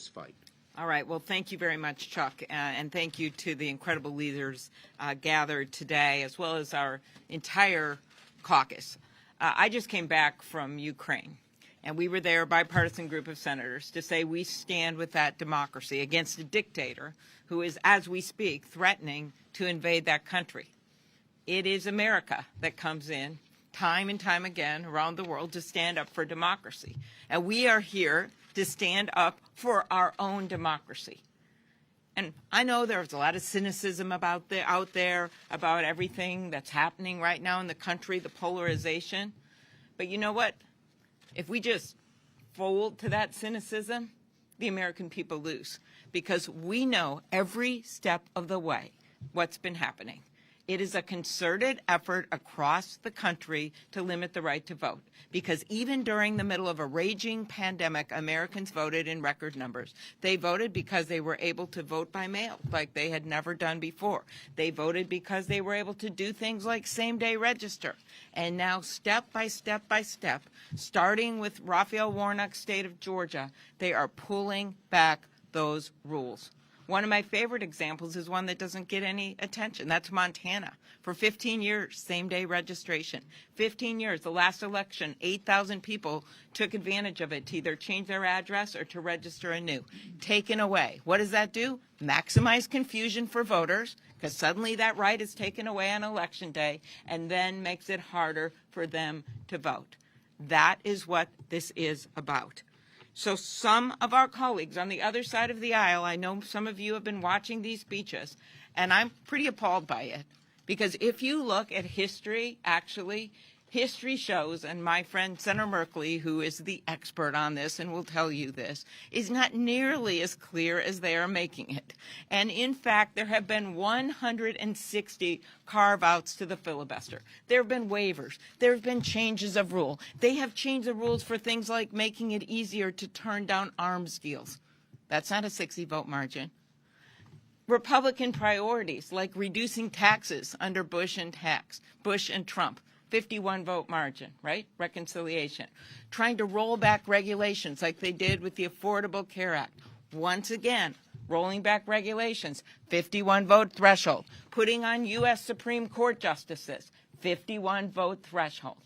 this fight. All right. Well, thank you very much, Chuck, and thank you to the incredible leaders gathered today, as well as our entire caucus. I just came back from Ukraine, and we were there, a bipartisan group of senators, to say we stand with that democracy against a dictator who is, as we speak, threatening to invade that country. It is America that comes in time and time again around the world to stand up for democracy. And we are here to stand up for our own democracy. And I know there's a lot of cynicism out there about everything that's happening right now in the country, the polarization. But you know what? If we just fold to that cynicism, the American people lose, because we know every step of the way what's been happening. It is a concerted effort across the country to limit the right to vote, because even during the middle of a raging pandemic, Americans voted in record numbers. They voted because they were able to vote by mail like they had never done before. They voted because they were able to do things like same-day register. And now, step by step by step, starting with Raphael Warnock's state of Georgia, they are pulling back those rules. One of my favorite examples is one that doesn't get any attention. That's Montana. For 15 years, same-day registration. 15 years, the last election, 8,000 people took advantage of it to either change their address or to register anew. Taken away. What does that do? Maximize confusion for voters, because suddenly that right is taken away on Election Day, and then makes it harder for them to vote. That is what this is about. So some of our colleagues on the other side of the aisle, I know some of you have been watching these speeches, and I'm pretty appalled by it. Because if you look at history, actually, history shows, and my friend Senator Merkley, who is the expert on this and will tell you this, is not nearly as clear as they are making it. And in fact, there have been 160 carve-outs to the filibuster. There have been waivers. There have been changes of rule. They have changed the rules for things like making it easier to turn down arms deals. That's not a 60-vote margin. Republican priorities like reducing taxes under Bush and Trump. 51-vote margin, right? Reconciliation. Trying to roll back regulations like they did with the Affordable Care Act. Once again, rolling back regulations, 51-vote threshold. Putting on U.S. Supreme Court justices, 51-vote threshold.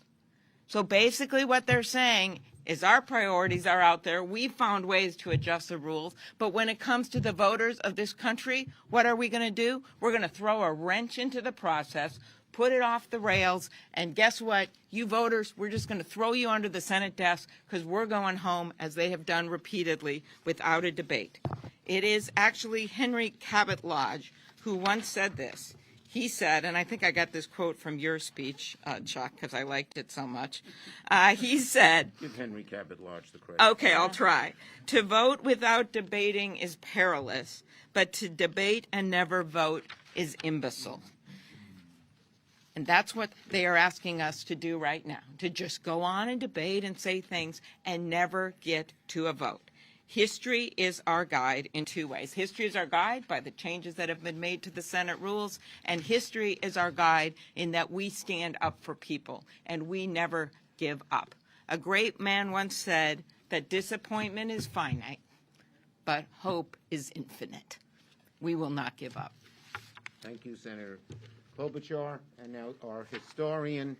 So basically what they're saying is our priorities are out there. We've found ways to adjust the rules. But when it comes to the voters of this country, what are we going to do? We're going to throw a wrench into the process, put it off the rails, and guess what? You voters, we're just going to throw you under the Senate desk because we're going home, as they have done repeatedly, without a debate. It is actually Henry Cabot Lodge who once said this. He said, and I think I got this quote from your speech, Chuck, because I liked it so much. He said, give Henry Cabot Lodge the credit. Okay, I'll try. To vote without debating is perilous, but to debate and never vote is imbecile. And that's what they are asking us to do right now, to just go on and debate and say things and never get to a vote. History is our guide in two ways. History is our guide by the changes that have been made to the Senate rules, and history is our guide in that we stand up for people, and we never give up. A great man once said that disappointment is finite, but hope is infinite. We will not give up. Thank you, Senator Klobuchar. And now our historian,